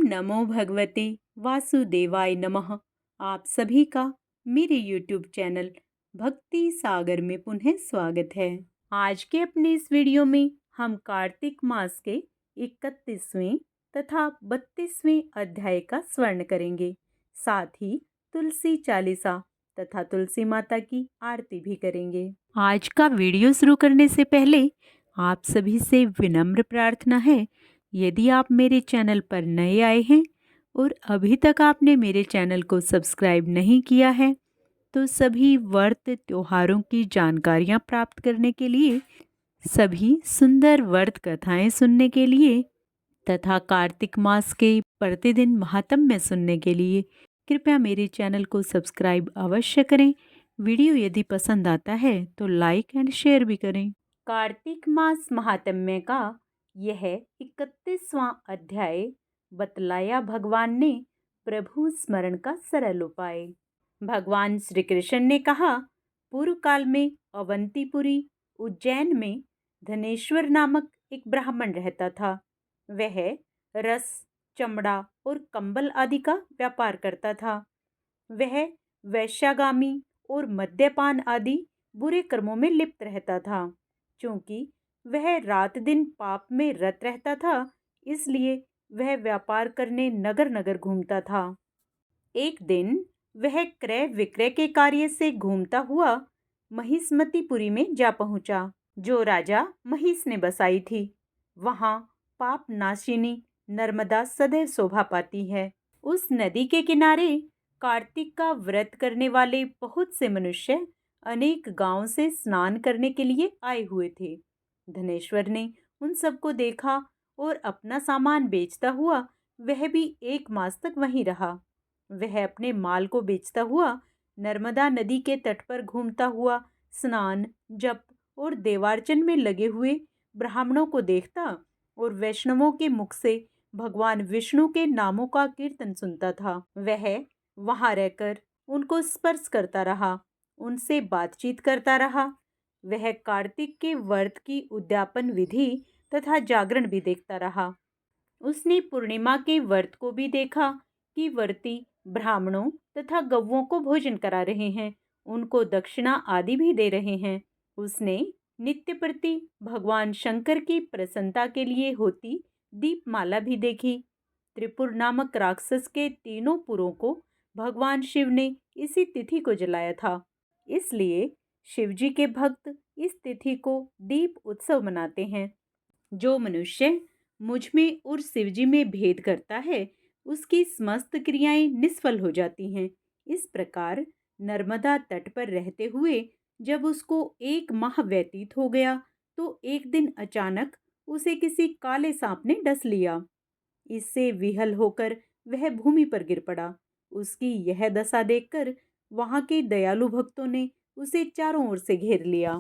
नमो भगवते वासुदेवाय नमः। आप सभी का मेरे YouTube चैनल भक्ति सागर में पुनः स्वागत है। आज के अपने इस वीडियो में हम कार्तिक मास के 31वें तथा 32वें अध्याय का स्वर्ण करेंगे। साथ ही तुलसी चालीसा तथा तुलसी माता की आरती भी करेंगे। आज का वीडियो शुरू करने से पहले आप सभी से विनम्र प्रार्थना है, यदि आप मेरे चैनल पर नए आए हैं और अभी तक आपने मेरे चैनल को सब्सक्राइब नहीं किया है तो सभी व्रत त्योहारों की जानकारियां प्राप्त करने के लिए, सभी सुंदर व्रत कथाएं सुनने के लिए तथा कार्तिक मास के प्रतिदिन महात्म्य सुनने के लिए कृपया मेरे चैनल को सब्सक्राइब अवश्य करें। वीडियो यदि पसंद आता है तो लाइक एंड शेयर भी करें। कार्तिक मास महात्म्य का यह 31वां अध्याय बतलाया भगवान ने प्रभु स्मरण का सरल उपाय। भगवान श्री कृष्ण ने कहा, पूर्व काल में अवंतीपुरी उज्जैन में धनेश्वर नामक एक ब्राह्मण रहता था। वह रस, चमड़ा और कंबल आदि का व्यापार करता था। वह वैश्यागामी और मद्यपान आदि बुरे कर्मों में लिप्त रहता था। क्योंकि वह रात दिन पाप में रत रहता था, इसलिए वह व्यापार करने नगर नगर घूमता था। एक दिन वह क्रय विक्रय के कार्य से घूमता हुआ महिष्मतीपुरी में जा पहुंचा, जो राजा महिष ने बसाई थी। वहां पाप नाशिनी नर्मदा सदैव शोभा पाती है। उस नदी के किनारे कार्तिक का व्रत करने वाले बहुत से मनुष्य अनेक गांवों से स्नान करने के लिए आए हुए थे। धनेश्वर ने उन सबको देखा और अपना सामान बेचता हुआ वह भी 1 मास तक वहीं रहा। वह अपने माल को बेचता हुआ नर्मदा नदी के तट पर घूमता हुआ स्नान, जप और देवार्चन में लगे हुए ब्राह्मणों को देखता और वैष्णवों के मुख से भगवान विष्णु के नामों का कीर्तन सुनता था। वह वहां रहकर उनको स्पर्श करता रहा, उनसे बातचीत करता रहा। वह कार्तिक के व्रत की उद्यापन विधि तथा जागरण भी देखता रहा। उसने पूर्णिमा के व्रत को भी देखा कि व्रती ब्राह्मणों तथा गौओं को भोजन करा रहे हैं, उनको दक्षिणा आदि भी दे रहे हैं। उसने नित्य प्रति भगवान शंकर की प्रसन्नता के लिए होती दीपमाला भी देखी। त्रिपुर नामक राक्षस के 3 पुरों को भगवान शिव ने इसी तिथि को जलाया था, इसलिए शिवजी के भक्त इस तिथि को दीप उत्सव मनाते हैं। जो मनुष्य मुझ में और शिवजी में भेद करता है, उसकी समस्त क्रियाएं निष्फल हो जाती हैं। इस प्रकार नर्मदा तट पर रहते हुए जब उसको 1 माह व्यतीत हो गया तो एक दिन अचानक उसे किसी काले सांप ने डस लिया। इससे विहल होकर वह भूमि पर गिर पड़ा। उसकी यह दशा देखकर वहां के दयालु भक्तों ने उसे चारों ओर से घेर लिया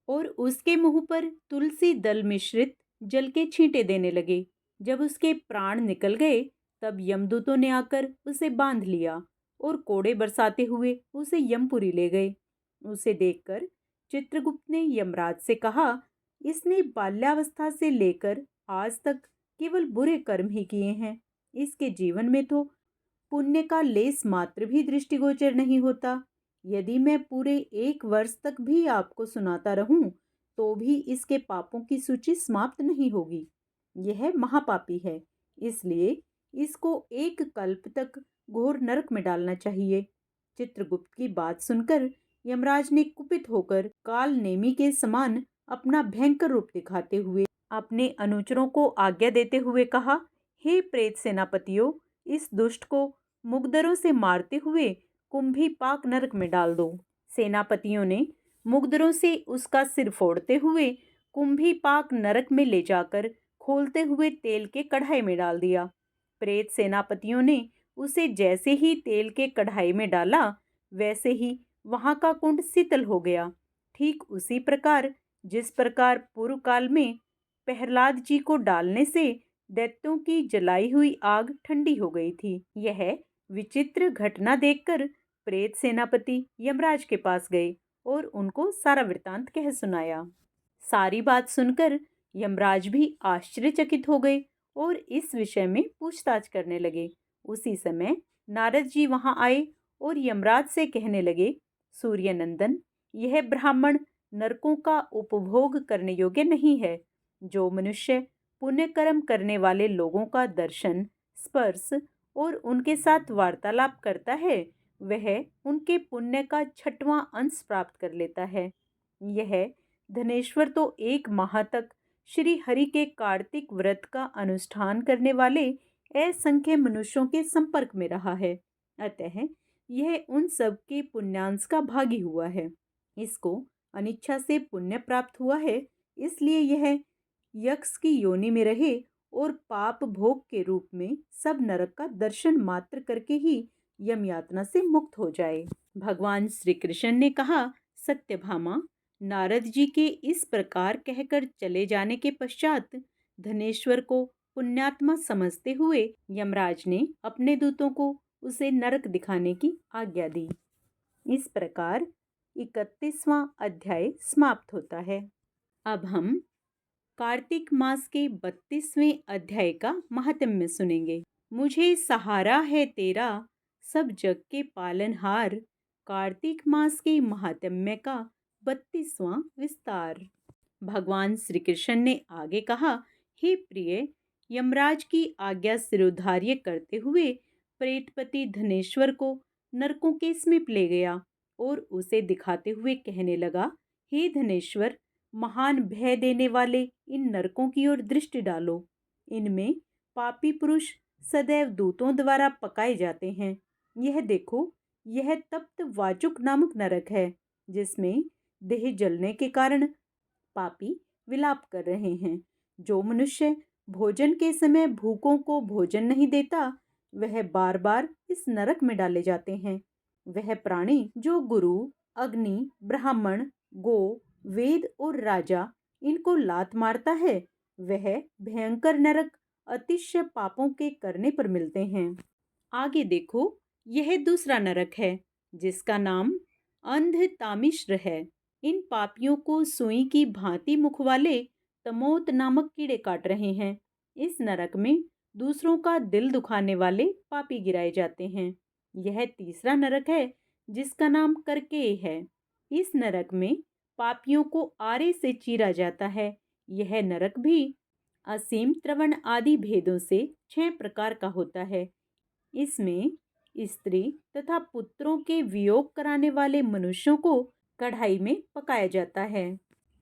और उसके मुंह पर तुलसी दल मिश्रित जल के छींटे देने लगे। जब उसके प्राण निकल गए तब यमदूतों ने आकर उसे बांध लिया और कोड़े बरसाते हुए उसे यमपुरी ले गए। उसे देखकर चित्रगुप्त ने यमराज से कहा, इसने बाल्यावस्था से लेकर आज तक केवल बुरे कर्म ही किए हैं। इसके जीवन में तो पुण्य का लेस मात्र भी दृष्टिगोचर नहीं होता। यदि मैं पूरे 1 वर्ष तक भी आपको सुनाता रहूं तो भी इसके पापों की सूची समाप्त नहीं होगी। यह महापापी है, इसलिए इसको 1 कल्प तक घोर नरक में डालना चाहिए। चित्रगुप्त की बात सुनकर यमराज ने कुपित होकर काल नेमी के समान अपना भयंकर रूप दिखाते हुए अपने अनुचरों को आज्ञा देते हुए कहा, हे प्रेत सेनापतियों, इस दुष्ट को मुग्धरों से मारते हुए कुंभीपाक नरक में डाल दो। सेनापतियों ने मुग्धरों से उसका सिर फोड़ते हुए कुंभीपाक नरक में ले जाकर खोलते हुए तेल के कढ़ाई में डाल दिया। प्रेत सेनापतियों ने उसे जैसे ही तेल के कढ़ाई में डाला, वैसे ही वहां का कुंड शीतल हो गया। ठीक उसी प्रकार जिस प्रकार पूर्व काल में प्रहलाद जी को डालने से दैत्यों की जलाई हुई आग ठंडी हो गई थी। यह विचित्र घटना देखकर प्रेत सेनापति यमराज के पास गए और उनको सारा वृतांत कह सुनाया। सारी बात सुनकर यमराज भी आश्चर्यचकित हो गए और इस विषय में पूछताछ करने लगे। उसी समय नारद जी वहां आए और यमराज से कहने लगे, सूर्यनंदन, यह ब्राह्मण नरकों का उपभोग करने योग्य नहीं है। जो मनुष्य पुण्य कर्म करने वाले लोगों का दर्शन, स्पर्श और उनके साथ वार्तालाप करता है, वह उनके पुण्य का 6वां अंश प्राप्त कर लेता है। यह धनेश्वर तो 1 माह तक श्री हरि के कार्तिक व्रत का अनुष्ठान करने वाले असंख्य मनुष्यों के संपर्क में रहा है। अतः यह उन सब के पुण्यांश का भागी हुआ है। इसको अनिच्छा से पुण्य प्राप्त हुआ है, इसलिए यह यक्ष की योनि में रहे और पाप भोग के रूप में सब नरक का दर्शन मात्र करके ही यम यातना से मुक्त हो जाए। भगवान श्री कृष्ण ने कहा, सत्यभामा, नारद जी के इस प्रकार कहकर चले जाने के पश्चात धनेश्वर को पुण्यात्मा समझते हुए यमराज ने अपने दूतों को उसे नरक दिखाने की आज्ञा दी। इस प्रकार 31वां अध्याय समाप्त होता है। अब हम कार्तिक मास के 32वें अध्याय का महात्म्य सुनेंगे। मुझे सहारा है तेरा, सब जग के पालनहार। कार्तिक मास के महात्म्य का 32वां विस्तार। भगवान श्री कृष्ण ने आगे कहा, हे प्रिय, यमराज की आज्ञा सिरोधार्य करते हुए प्रेतपति धनेश्वर को नरकों के समीप ले गया और उसे दिखाते हुए कहने लगा, हे धनेश्वर, महान भय देने वाले इन नरकों की ओर दृष्टि डालो। इनमें पापी पुरुष सदैव दूतों द्वारा पकाए जाते हैं। यह देखो, यह तप्त वाचुक नामक नरक है, जिसमें देह जलने के कारण पापी विलाप कर रहे हैं। जो मनुष्य भोजन के समय भूखों को भोजन नहीं देता, वह बार बार इस नरक में डाले जाते हैं। वह प्राणी जो गुरु, अग्नि, ब्राह्मण, गो, वेद और राजा इनको लात मारता है, वह भयंकर नरक अतिशय पापों के करने पर मिलते हैं। आगे देखो, यह दूसरा नरक है, जिसका नाम अंधतामिश्र है। इन पापियों को सुई की भांति मुख वाले तमोत नामक कीड़े काट रहे हैं। इस नरक में दूसरों का दिल दुखाने वाले पापी गिराए जाते हैं। यह तीसरा नरक है, जिसका नाम करकेय है। इस नरक में पापियों को आरे से चीरा जाता है। यह नरक भी असीम त्रवण आदि भेदों से 6 प्रकार का होता है। इसमें स्त्री तथा पुत्रों के वियोग कराने वाले मनुष्यों को कढ़ाई में पकाया जाता है।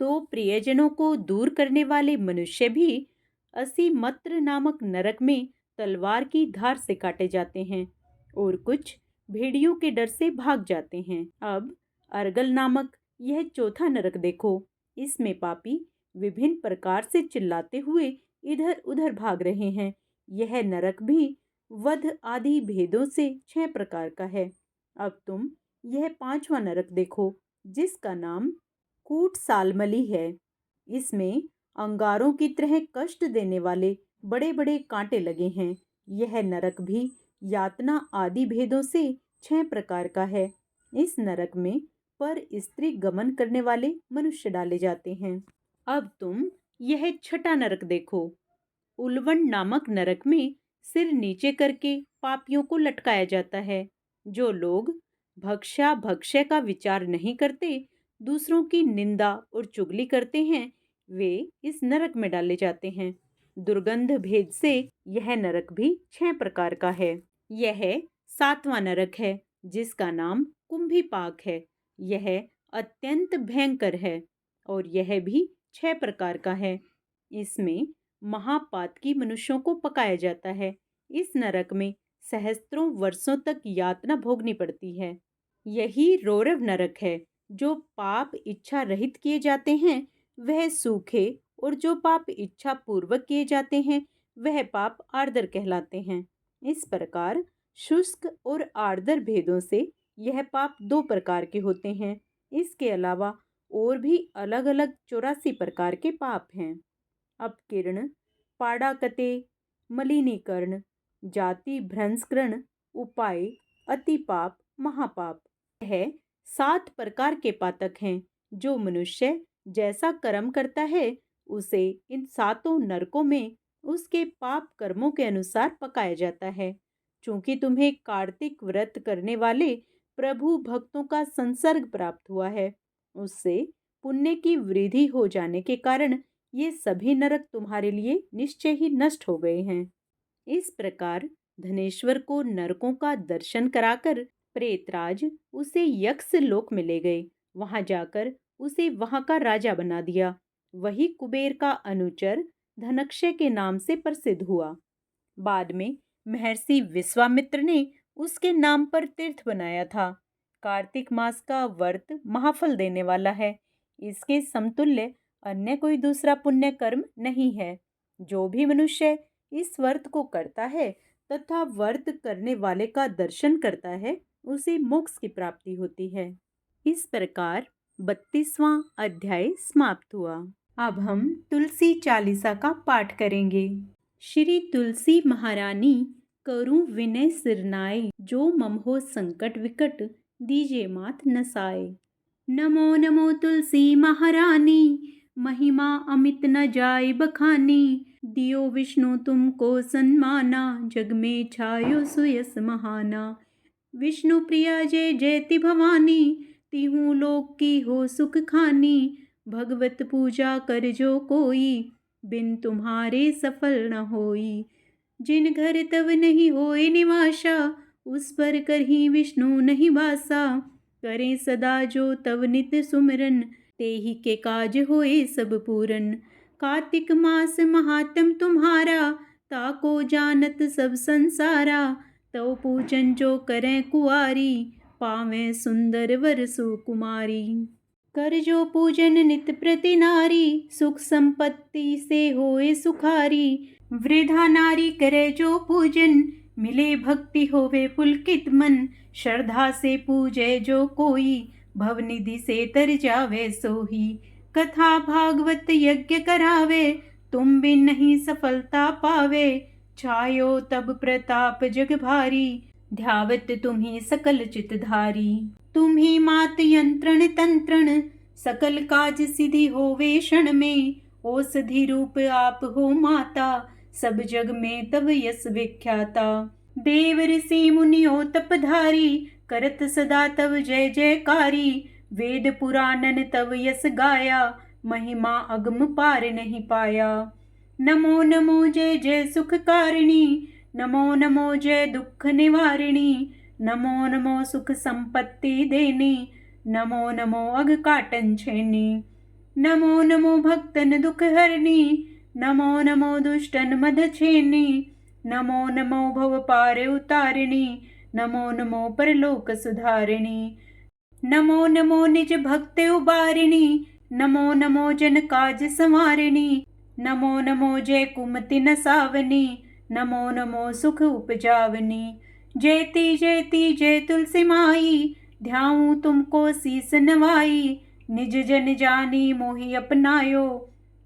तो प्रियजनों को दूर करने वाले मनुष्य भी असीमत्र नामक नरक में तलवार की धार से काटे जाते हैं और कुछ भेड़ियों के डर से भाग जाते हैं। अब अर्गल नामक यह चौथा नरक देखो। इसमें पापी विभिन्न प्रकार से चिल्लाते हुए इधर उधर भाग रहे हैं। यह नरक भी वध आदि भेदों से 6 प्रकार का है। अब तुम यह 5वां नरक देखो, जिसका नाम कूट सालमली है। इसमें अंगारों की तरह कष्ट देने वाले बड़े बड़े कांटे लगे हैं। यह नरक भी यातना आदि भेदों से 6 प्रकार का है। इस नरक में पर स्त्री गमन करने वाले मनुष्य डाले जाते हैं। अब तुम यह 6ठा नरक देखो। उल्वन नामक नरक में सिर नीचे करके पापियों को लटकाया जाता है। जो लोग भक्ष्या भक्ष्य का विचार नहीं करते, दूसरों की निंदा और चुगली करते हैं, वे इस नरक में डाले जाते हैं। दुर्गंध भेद से यह नरक भी 6 प्रकार का है। यह 7वां नरक है, जिसका नाम कुंभीपाक है। यह अत्यंत भयंकर है और यह भी 6 प्रकार का है। इसमें महापातकी मनुष्यों को पकाया जाता है। इस नरक में सहस्त्रों वर्षों तक यातना भोगनी पड़ती है। यही रौरव नरक है। जो पाप इच्छा रहित किए जाते हैं, वह सूखे, और जो पाप इच्छा पूर्वक किए जाते हैं, वह पाप आर्द्र कहलाते हैं। इस प्रकार शुष्क और आर्द्र भेदों से यह पाप 2 प्रकार के होते हैं। इसके अलावा और भी अलग अलग 84 प्रकार के पाप हैं। अपकीर्ण, पाड़ाकते, मलिनीकरण, जाति भ्रंशकरण, उपाय, अतिपाप, महापाप, यह 7 प्रकार के पातक हैं। जो मनुष्य जैसा कर्म करता है, उसे इन 7 नरकों में उसके पाप कर्मों के अनुसार पकाया जाता है। चूंकि तुम्हें कार्तिक व्रत करने वाले प्रभु भक्तों का संसर्ग प्राप्त हुआ है, उससे पुण्य की वृद्धि हो जाने के कारण ये सभी नरक तुम्हारे लिए निश्चय ही नष्ट हो गए हैं। इस प्रकार धनेश्वर को नरकों का दर्शन कराकर प्रेतराज उसे यक्ष लोक में ले गए। वहां जाकर उसे वहां का राजा बना दिया। वही कुबेर का अनुचर धनक्षय के नाम से प्रसिद्ध हुआ। बाद में महर्षि विश्वामित्र ने उसके नाम पर तीर्थ बनाया था। कार्तिक मास का व्रत महाफल देने वाला है। इसके समतुल्य अन्य कोई दूसरा पुण्य कर्म नहीं है। जो भी मनुष्य इस व्रत को करता है तथा व्रत करने वाले का दर्शन करता है, उसे मोक्ष की प्राप्ति होती है। इस प्रकार 32वां अध्याय समाप्त हुआ। अब हम तुलसी चालीसा का पाठ करेंगे। श्री तुलसी महारानी करूं विनय सिरनाए, जो मम हो संकट विकट दीजे मात नसाए। नमो नमो तुलसी महारानी, महिमा अमित न जाय बखानी। दियो विष्णु तुमको सन्माना, जग में छायो सुयस महाना। विष्णु प्रिया जय जयति भवानी, तिहु लोक की हो सुख खानी। भगवत पूजा कर जो कोई, बिन तुम्हारे सफल न होई। जिन घर तव नहीं होए निवासा, उस पर करही विष्णु नहीं बासा। करें सदा जो तव नित सुमिरन, तेहि के काज होए सब पूरन। कार्तिक मास महात्म तुम्हारा, ताको जानत सब संसारा। तव पूजन जो करें कुआरी, पावें सुंदर वर सुकुमारी। कर जो पूजन नित प्रति नारी, सुख संपत्ति से होए सुखारी। वृद्धा नारी करे जो पूजन, मिले भक्ति होवे पुलकित मन। श्रद्धा से पूजे जो कोई, भवनिधि से तर जावे सोही। कथा भागवत यज्ञ करावे, तुम बिन नहीं सफलता पावे। छायो तब प्रताप जग भारी, ध्यावत तुम्ही सकल चितधारी। तुम्ही मात यंत्रण तंत्रण, सकल काज सिद्धि होवे क्षण में। औषधि रूप आप हो माता, सब जग में तब यश विख्याता। देव ऋषि मुनियो तपधारी, करत सदा तव जय जयकारी। वेद पुराणन तव यश गाया, महिमा अगम पार नहीं पाया। नमो नमो जय जय सुखकारिणी, नमो नमो जय दुख निवारिणी। नमो नमो सुख संपत्ति देनी, नमो नमो अघ काटन छेनी। नमो नमो भक्तन दुख हरनी, नमो नमो दुष्टन मद छेनी। नमो नमो भव पार उतारिणी, नमो नमो परलोक सुधारिणी। नमो नमो निज भक्त उबारिणी, नमो नमो जन काज संवारिणी। नमो नमो जय कुमति नसावनी, नमो नमो सुख उपजावनी। जयति जयति जय तुलसी माई, ध्याऊं तुमको शीस नवाई। निज जन जानी मोहि अपनायो,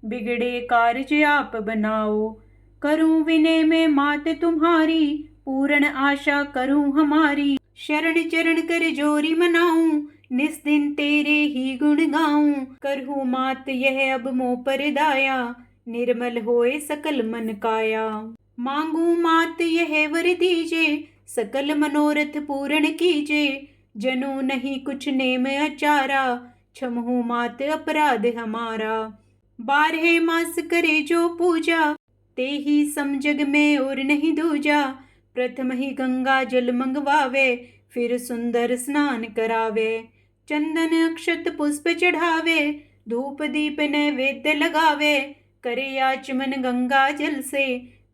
बिगड़े कारज आप बनाओ। करूं विनय में मात तुम्हारी, पूर्ण आशा करूं हमारी। शरण चरण कर जोरी मनाऊं, निस दिन तेरे ही गुण गाऊं। करहूं मात यह अब मोह पर दाया, निर्मल होए सकल मन काया। मांगू मात यह वर दीजे, सकल मनोरथ पूर्ण कीजे। जनु नहीं कुछ नेम अचारा, क्षमहु मात अपराध हमारा। 12 मास करे जो पूजा, ते ही सम जग में और नहीं दूजा। प्रथम ही गंगा जल मंगवावे, फिर सुंदर स्नान करावे। चंदन अक्षत पुष्प चढ़ावे, धूप दीप नैवेद्य लगावे। करे आचमन गंगा जल से,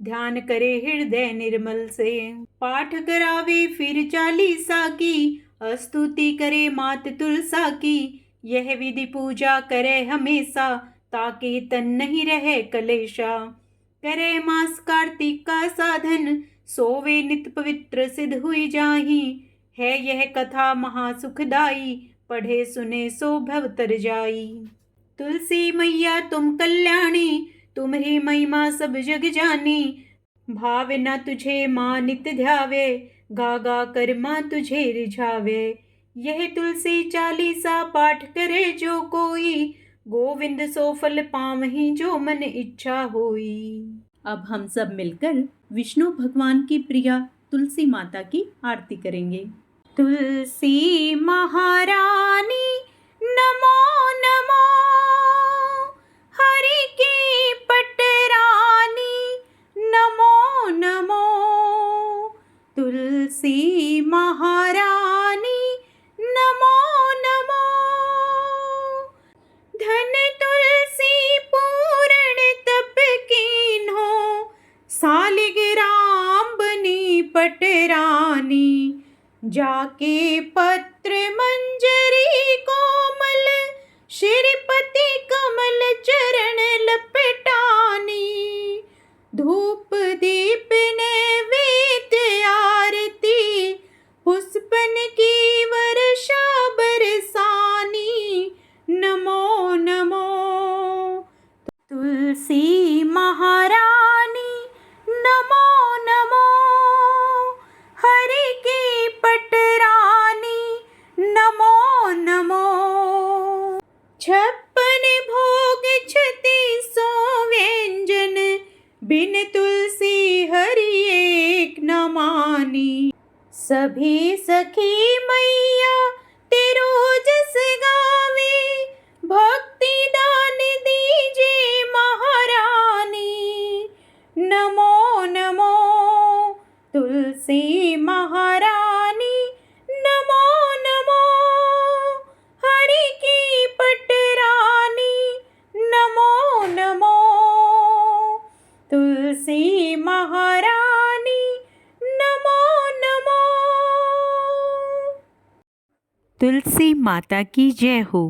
ध्यान करे हृदय निर्मल से। पाठ करावे फिर चालीसा की, स्तुति करे मात तुलसा की। यह विधि पूजा करे हमेशा, ताकि तन नहीं रहे कलेशा। करे मास कार्तिक का साधन, सोवे नित पवित्र सिद्ध हुई जाही। है यह कथा महासुखदाई, पढ़े सुने सो भव तर जाई। तुलसी मैया तुम कल्याणी, तुम्हारी महिमा सब जग जानी। भाव न तुझे माँ नित ध्यावे, गा गा कर माँ तुझे रिझावे। यह तुलसी चालीसा पाठ करे जो कोई, गोविंद सो फल पावहीं जो मन इच्छा होई। अब हम सब मिलकर विष्णु भगवान की प्रिया तुलसी माता की आरती करेंगे। तुलसी महारानी नमो नमो, हरि की पटरानी नमो नमो। तुलसी महारानी नमो नमो, धन तुलसी पूर्ण तप कीन्हो, सालिग्राम बनी पटरानी। जाके पत्र मंजरी कोमल, श्रीपति कमल चरण लपटानी। धूप दीप नैवेद्य आरती, पुष्पन की वर्षा बरसानी नमो नमो। तुलसी महारानी नमो नमो, हरि की पटरानी नमो नमो। 56 भोग 36 व्यंजन, बिन तुलसी हरि एक न मानी। सभी सखी मैया तेरो जस गावे, भक्ति दान दीजे महारानी नमो नमो। तुलसी महारानी नमो नमो, हरि की पटरानी नमो नमो। तुलसी महारानी नमो नमो। तुलसी माता की जय हो।